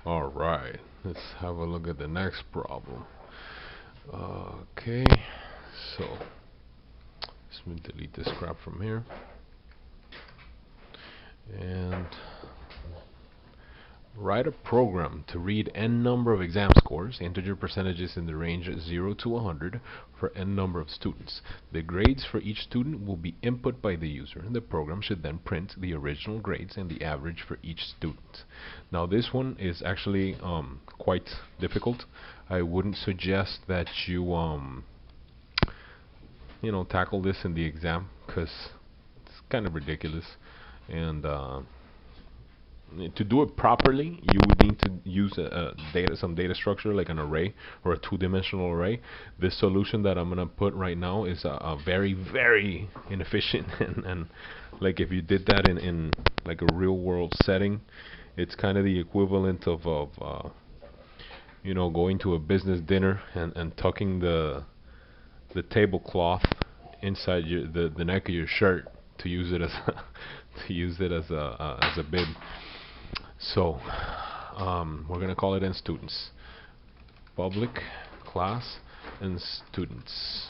Alright, let's have a look at the next problem. Okay, so let me delete this crap from here. And write a program to read n number of exam scores, integer percentages in the range 0 to 100 for n number of students. The grades for each student will be input by the user. The program should then print the original grades and the average for each student. Now this one is actually quite difficult. I wouldn't suggest that you tackle this in the exam because it's kind of ridiculous. And to do it properly, you would need to use some data structure like an array or a two-dimensional array. This solution that I'm gonna put right now is a very, very inefficient, and like if you did that in like a real-world setting, it's kind of the equivalent of going to a business dinner and tucking the tablecloth inside the neck of your shirt to use it as a bib. So we're gonna call it in students, public class and students.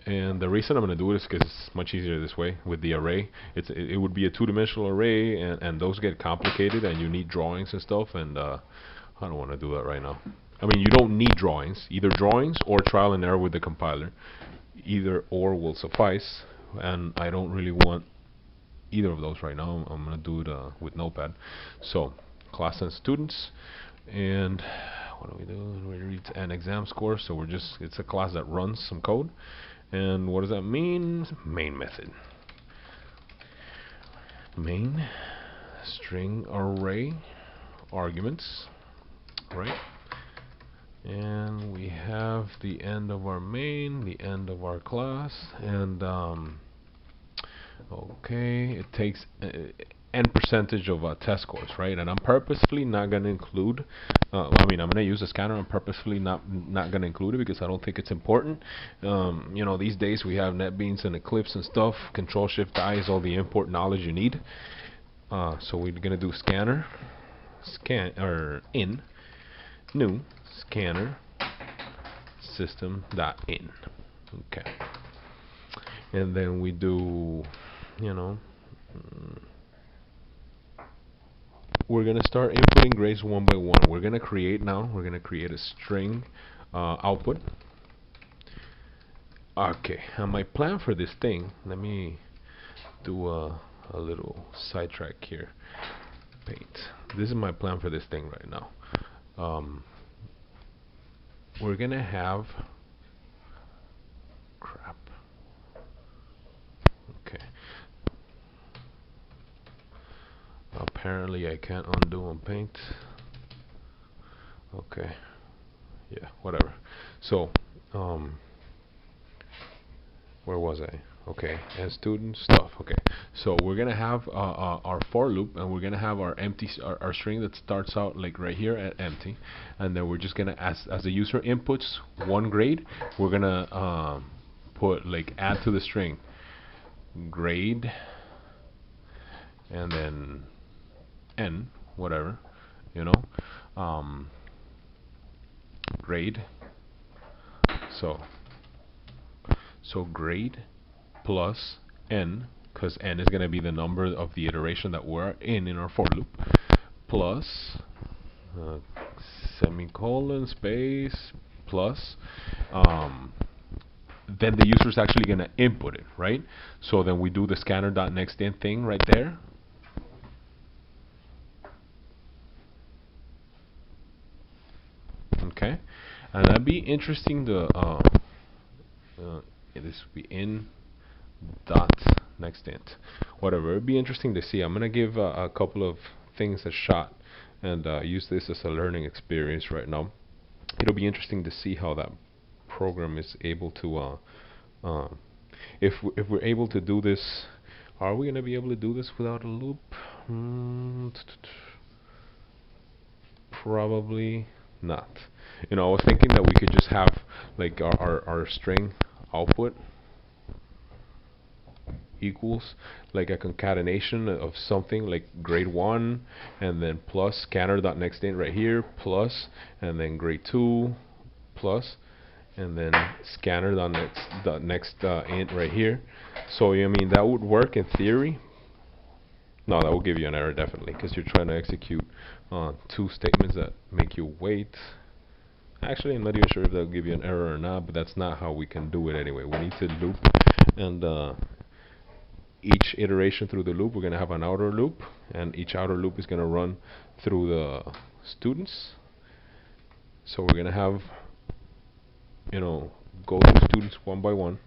And the reason I'm gonna do it is because it's much easier this way with the array. It would be a two-dimensional array, and those get complicated, and you need drawings and stuff. And I don't want to do that right now. I mean, you don't need drawings, either drawings or trial and error with the compiler. Either or will suffice, and I don't really want either of those right now. I'm gonna do it with Notepad. So class and students, and what do we do? We read an exam score. So it's a class that runs some code. And what does that mean? Main method. Main string array arguments, right? And we have the end of our main, the end of our class, and okay, it takes n percentage of test scores, right? And I'm purposefully not going to include. I'm going to use a scanner. I'm purposefully not going to include it because I don't think it's important. These days we have NetBeans and Eclipse and stuff. Control Shift I is all the import knowledge you need. So we're going to do scanner, scan or in new scanner system.in. Okay, and then we do, you know. We're gonna start inputting grades one by one. We're gonna create a string output. Okay, and my plan for this thing, let me do a little sidetrack here. Paint. This is my plan for this thing right now. We're gonna have crap. Okay. Apparently I can't undo on paint. Okay. Yeah, whatever. So, where was I? Okay, and student stuff. Okay, so we're gonna have our for loop, and we're gonna have our our string that starts out like right here at empty, and then we're just gonna as the user inputs one grade, we're gonna put like add to the string grade, and then n whatever, you know, grade. So grade plus n, because n is going to be the number of the iteration that we're in our for loop, plus semicolon space plus then the user is actually going to input it, right? So then we do the scanner.nextInt thing right there. Okay, and that'd be interesting to this would be in dot next int, whatever. It'd be interesting to see. I'm gonna give a couple of things a shot and use this as a learning experience right now. It'll be interesting to see how that program is able to if we're able to do this. Are we gonna be able to do this without a loop? Probably not. I was thinking that we could just have like our string output equals like a concatenation of something like grade 1 and then plus scanner dot next int right here plus and then grade 2 plus and then scanner dot next int right here. So I mean that would work in theory. No, that will give you an error definitely because you're trying to execute two statements that make you wait. Actually, I'm not even sure if that'll give you an error or not, but that's not how we can do it anyway. We need to loop, and each iteration through the loop, we're going to have an outer loop, and each outer loop is going to run through the students. So we're going to have, go through students one by one.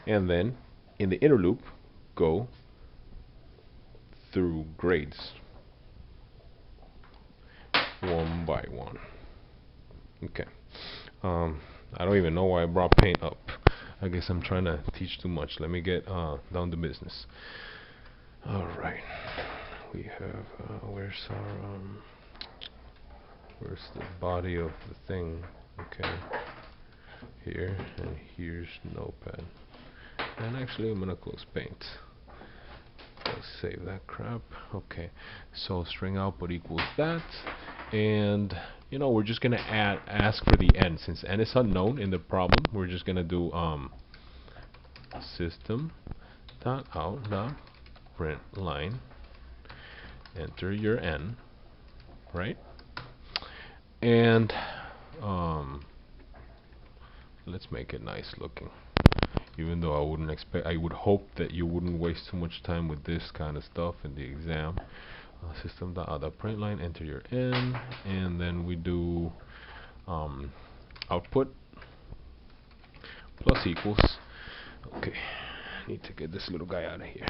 And then, in the inner loop, go through grades one by one. Okay. I don't even know why I brought paint up. I guess I'm trying to teach too much. Let me get down to business. All right. We have where's the body of the thing? Okay. Here and here's notepad. And actually, I'm gonna close paint. Let's save that crap. Okay. So string output equals that. And we're just gonna ask for the n. Since n is unknown in the problem, we're just gonna do system dot out dot print line. Enter your n, right? And let's make it nice looking. Even though I would hope that you wouldn't waste too much time with this kind of stuff in the exam. System dot print line, enter your n, and then we do output plus equals. Okay, need to get this little guy out of here.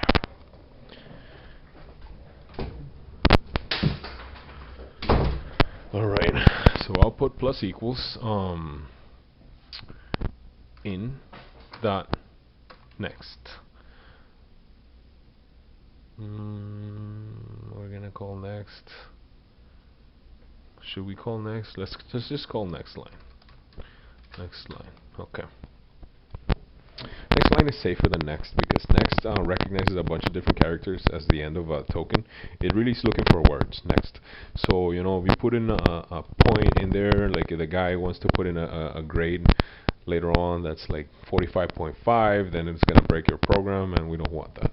All right, so output plus equals in dot next. We're gonna call next. Should we call next? Let's just call next line. Next line. Okay. Next line is safer than next because next recognizes a bunch of different characters as the end of a token. It really is looking for words next. So if you put in a point in there, like if the guy wants to put in a grade later on that's like 45.5, then it's gonna break your program, and we don't want that.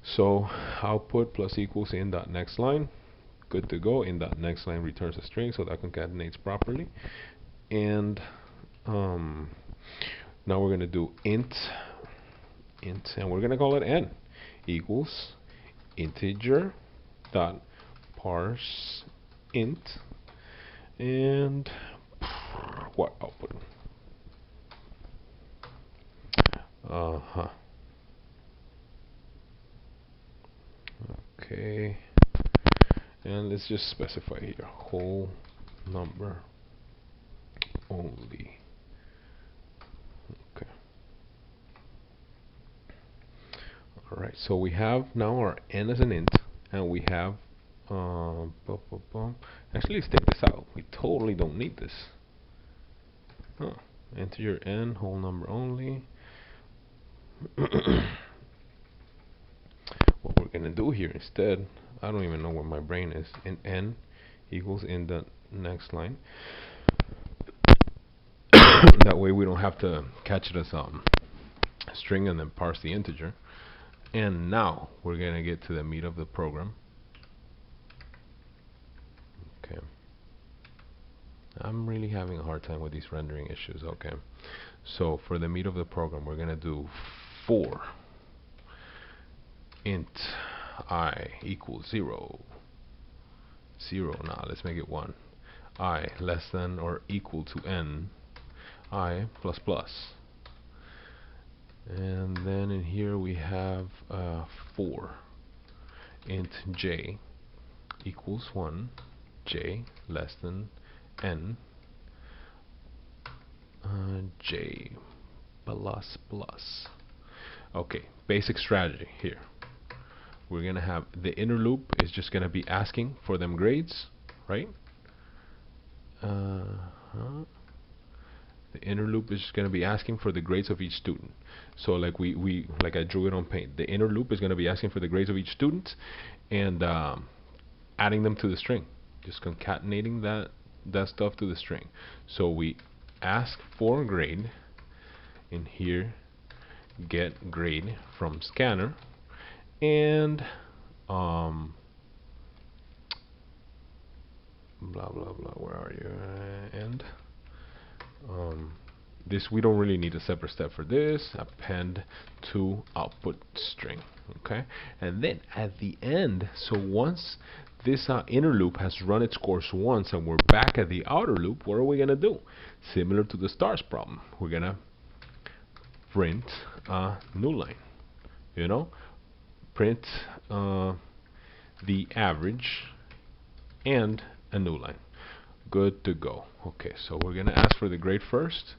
So output plus equals in dot next line. Good to go. In dot next line returns a string, so that concatenates properly. And now we're gonna do int, and we're gonna call it n equals integer dot parse int, and what output? Okay, and let's just specify here whole number only. Okay. Alright, so we have now our n as an int, and we have actually let's take this out. We totally don't need this. Enter your n, whole number only. What we're gonna do here instead, I don't even know where my brain is, in n equals in the next line. That way we don't have to catch it as a string and then parse the integer. And now we're gonna get to the meat of the program. Okay. I'm really having a hard time with these rendering issues. Okay. So for the meat of the program, we're gonna do for int I equals 0. Now let's make it 1. I less than or equal to n. I plus plus. And then in here we have 4 int j equals 1, j less than n, j plus plus. Okay, basic strategy here. We're gonna have the inner loop is just gonna be asking for them grades, right? The inner loop is going to be asking for the grades of each student. So like like I drew it on paint. The inner loop is going to be asking for the grades of each student and adding them to the string. Just concatenating that stuff to the string. So we ask for grade in here, get grade from scanner, and blah blah blah. Where are you? And this, we don't really need a separate step for this. Append to output string. Okay, and then at the end, so once this inner loop has run its course once and we're back at the outer loop, what are we gonna do? Similar to the stars problem, we're gonna print a new line. You know, print the average and a new line. Good to go. Okay, so we're gonna ask for the grade first.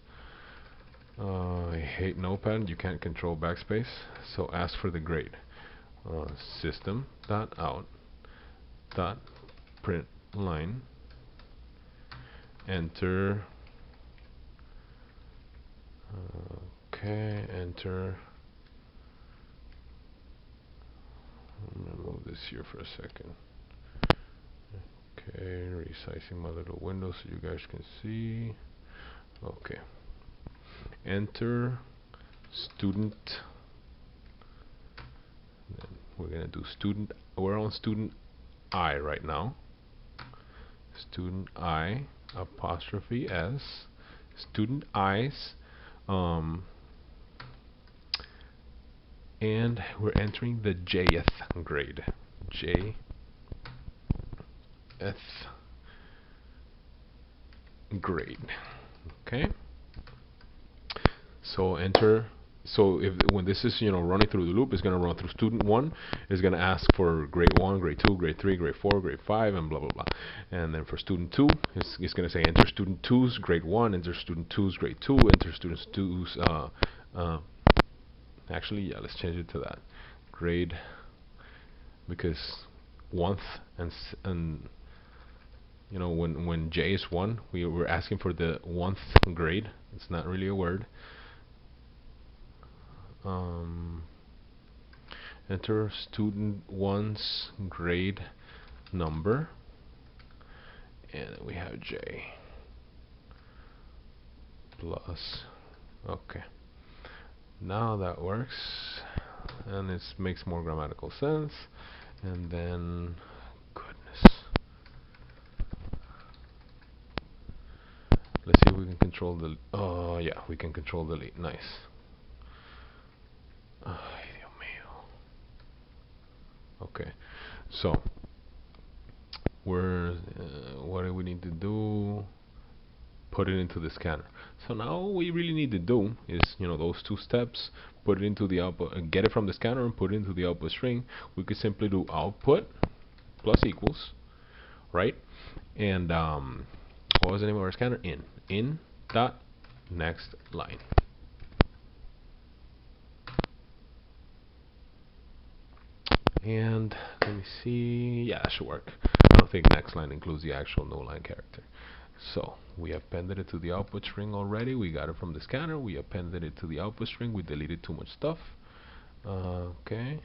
I hate Notepad. You can't control backspace. So ask for the grade. System dot out dot print line. Enter. Okay, enter. I'm gonna move this here for a second. Okay, resizing my little window so you guys can see. Okay. Enter student. Then we're gonna do student. We're on student I right now. Student I apostrophe S. Student I's. And we're entering the Jth grade. Jth grade. Okay. So enter. So if when this is running through the loop, it's going to run through student 1. It's going to ask for grade 1, grade 2, grade 3, grade 4, grade 5, and blah blah blah. And then for student 2, it's going to say enter student 2's grade 1, enter student 2's grade 2, enter student 2's actually, yeah, let's change it to that grade, because one and when J is 1, we were asking for the 1th grade. It's not really a word. Enter student 1's grade number, and then we have J plus. Okay, now that works, and it makes more grammatical sense. And then, goodness, let's see if we can control the. Oh yeah, we can control delete. Nice. Ay, Dios mío. Okay, so we're what do we need to do? Put it into the scanner. So now all we really need to do is those 2 steps. Put it into the output, get it from the scanner and put it into the output string. We could simply do output plus equals, right? And what was the name of our scanner? In dot next line. And let me see. Yeah, that should work. I don't think next line includes the actual no line character. So we appended it to the output string already. We got it from the scanner. We appended it to the output string. We deleted too much stuff. Okay.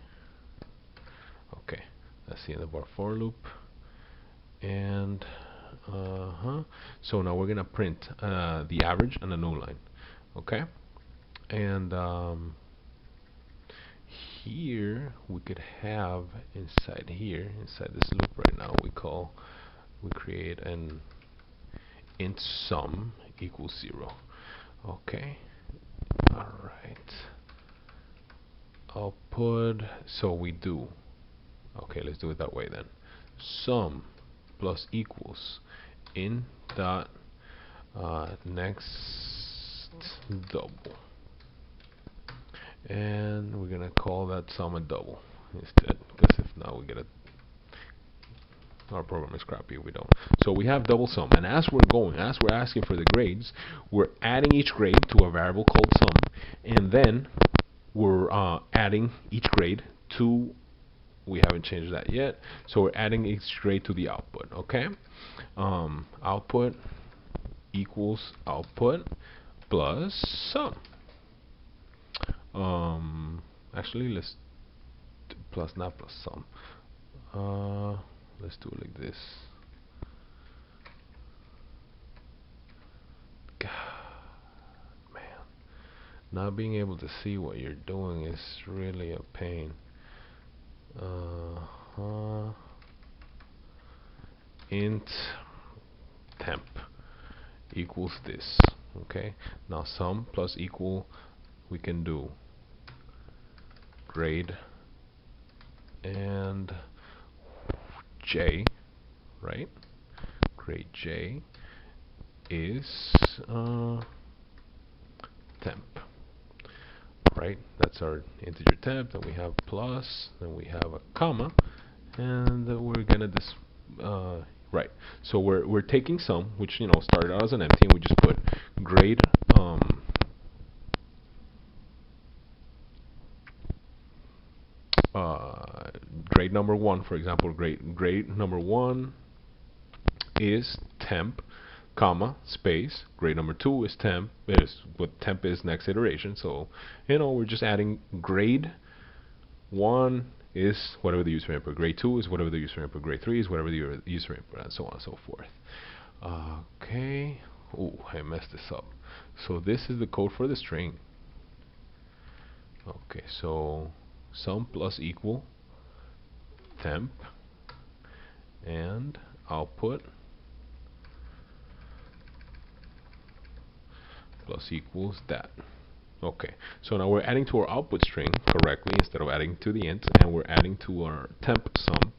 Okay. That's the end of our for loop. And so now we're gonna print the average and a no line. Okay. And here we could have inside this loop right now, we create an int sum equals 0. Okay, alright, output. So we do, okay, let's do it that way then. Sum plus equals in dot next double, and we're gonna call that sum a double instead, because if not we get a our program is crappy if we don't. So we have double sum, and as we're asking for the grades, we're adding each grade to a variable called sum, and then we're adding each grade to, we haven't changed that yet, so we're adding each grade to the output. Okay, output equals output plus sum. Actually, let's do plus, not plus sum. Let's do it like this. God, man, not being able to see what you're doing is really a pain. Int temp equals this. Okay, now sum plus equal, we can do grade and j, right? Grade j is temp, right? That's our integer temp. Then we have plus, then we have a comma, and we're gonna right. So we're taking sum, which started out as an empty, and we just put grade grade number 1, for example. Grade number 1 is temp, comma, space. Grade number 2 is temp. Is what temp is next iteration. So we're just adding grade 1 is whatever the user input. Grade 2 is whatever the user input. Grade 3 is whatever the user input, and so on and so forth. Okay. Oh, I messed this up. So this is the code for the string. Okay, so sum plus equal temp and output plus equals that. Okay, so now we're adding to our output string correctly instead of adding to the int, and we're adding to our temp sum.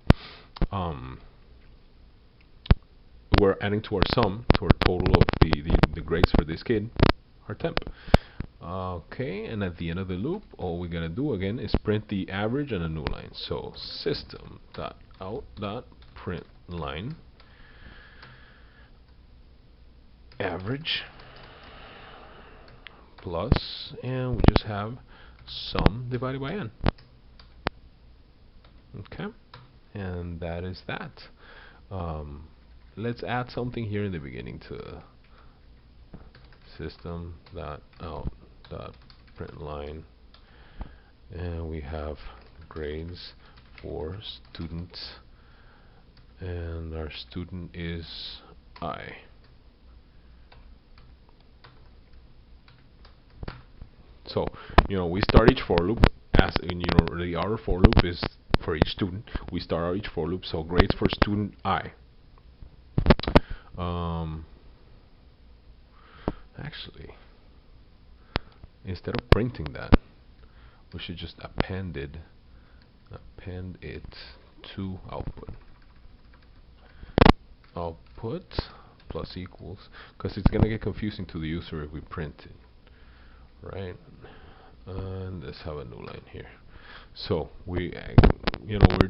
We're adding to our sum, to our total of the grades for this kid, our temp. Okay, and at the end of the loop, all we gotta do again is print the average and a new line. So system.out.println average plus, and we just have sum divided by n. Okay, and that is that. Let's add something here in the beginning to system.out.println, and we have grades for students, and our student is I. So we start each for loop as the outer for loop is for each student. We start out each for loop, so grades for student I. Actually, instead of printing that, we should just append it to output plus equals, because it's gonna get confusing to the user if we print it, right? And let's have a new line here. So we're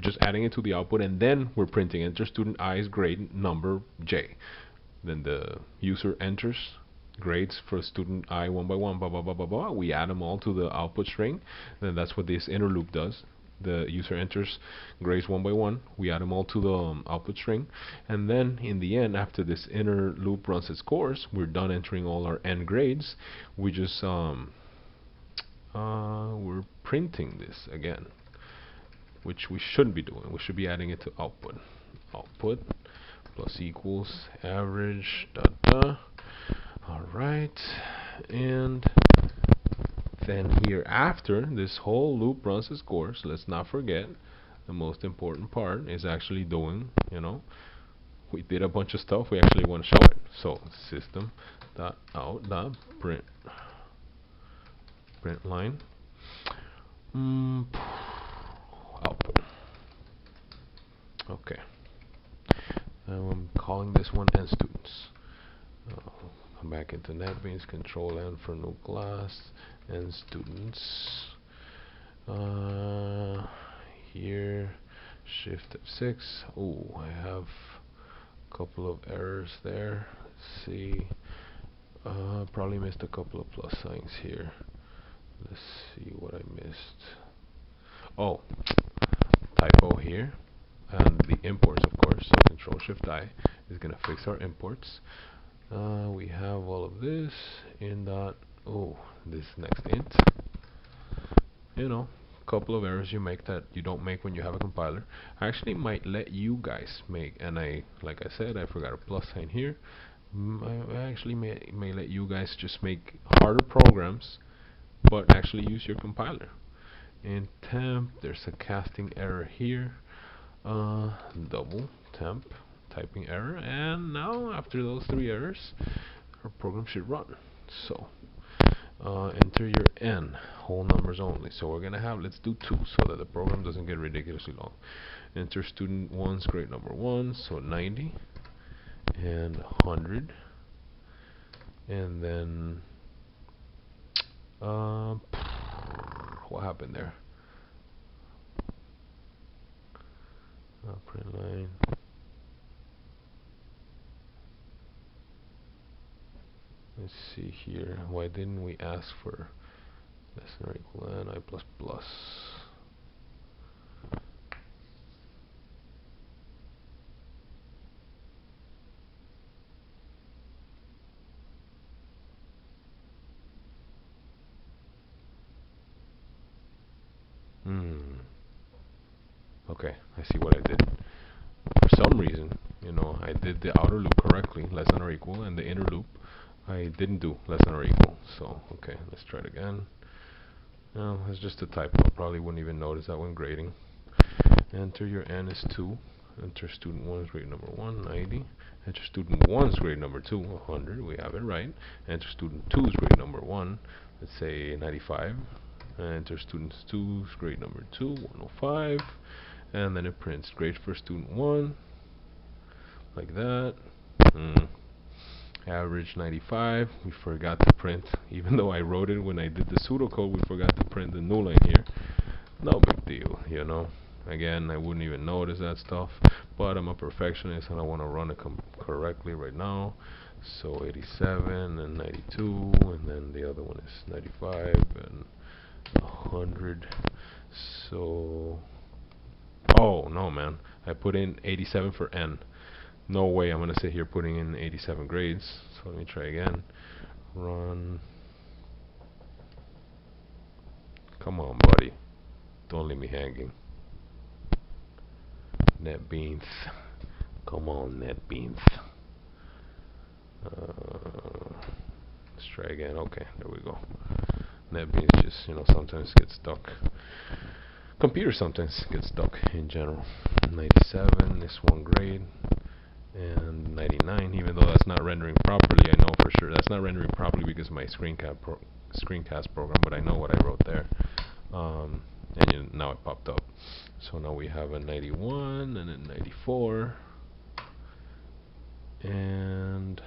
just adding it to the output, and then we're printing enter student I's grade number j. Then the user enters grades for student I one by one, blah blah blah blah blah. We add them all to the output string. Then that's what this inner loop does. The user enters grades one by one. We add them all to the output string, and then in the end, after this inner loop runs its course, we're done entering all our n grades. We just we're printing this again, which we shouldn't be doing. We should be adding it to output. Output plus equals average dot dot. Alright, and then here after this whole loop runs its course, let's not forget the most important part is actually doing, we did a bunch of stuff, we actually want to show it. So system.out.println output. Okay, I'm calling this one n students. Come back into NetBeans, Control N for new class, n students. Here, Shift F6. Oh, I have a couple of errors there. Let's see. Probably missed a couple of plus signs here. Let's see what I missed. Oh, typo here. And the imports, of course. So Control Shift I is gonna fix our imports. We have all of this in dot. Oh, this next int. You know, couple of errors you make that you don't make when you have a compiler. I actually might let you guys make, and like I said, I forgot a plus sign here. I actually may let you guys just make harder programs, but actually use your compiler. In temp, there's a casting error here. Double temp typing error, and now after those 3 errors, our program should run. So enter your n, whole numbers only. So we're gonna have, let's do 2 so that the program doesn't get ridiculously long. Enter student 1's grade number 1, so 90 and 100, and then what happened there? Print line. Let's see here. Why didn't we ask for less than or equal to n I plus plus? Okay, I see what I did. For some reason, I did the outer loop correctly, less than or equal, and the inner loop I didn't do less than or equal. So, okay, let's try it again. No, it's just a typo. Probably wouldn't even notice that when grading. Enter your n is 2. Enter student 1's grade number 1, 90. Enter student 1's grade number 2, 100. We have it right. Enter student 2's grade number 1, let's say 95. Enter student 2's grade number 2, 105. And then it prints grade for student 1, like that. Average 95. We forgot to print, even though I wrote it when I did the pseudocode, we forgot to print the new line here. No big deal, Again, I wouldn't even notice that stuff, but I'm a perfectionist and I want to run it correctly right now. So 87 and 92, and then the other one is 95 and 100. So, oh no, man, I put in 87 for n. No way I'm gonna sit here putting in 87 grades. So let me try again. Run. Come on, buddy. Don't leave me hanging. NetBeans. Come on, NetBeans. Let's try again. Okay, there we go. NetBeans just, sometimes gets stuck. Computers sometimes get stuck in general. 97, this one grade. And 99, even though that's not rendering properly, I know for sure that's not rendering properly because of my screencast program, but I know what I wrote there. And now it popped up. So now we have a 91 and a 94. And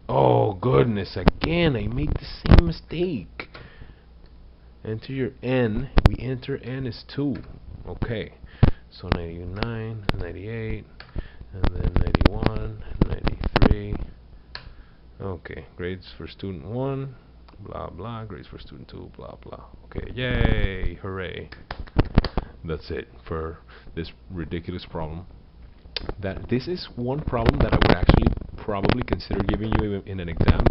oh goodness, again I made the same mistake. Enter your n. We enter n is 2. Okay. So 99, 98, and then 91, 93. Okay, grades for student 1, blah blah, grades for student 2, blah blah. Okay, yay, hooray. That's it for this ridiculous problem. This is one problem that I would actually probably consider giving you in an exam,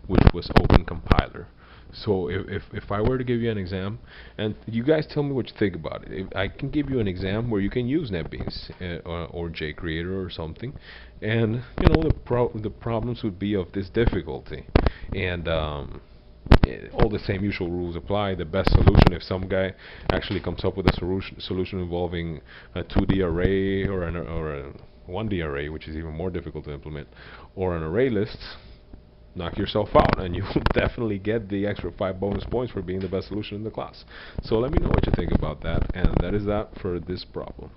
which was Open Compiler. So if I were to give you an exam, and you guys tell me what you think about it. If I can give you an exam where you can use NetBeans or JCreator or something, and the problems would be of this difficulty, and all the same usual rules apply. The best solution, if some guy actually comes up with a solution involving a 2D array or a 1D array, which is even more difficult to implement, or an array list, knock yourself out, and you will definitely get the extra 5 bonus points for being the best solution in the class. So let me know what you think about that, and that is that for this problem.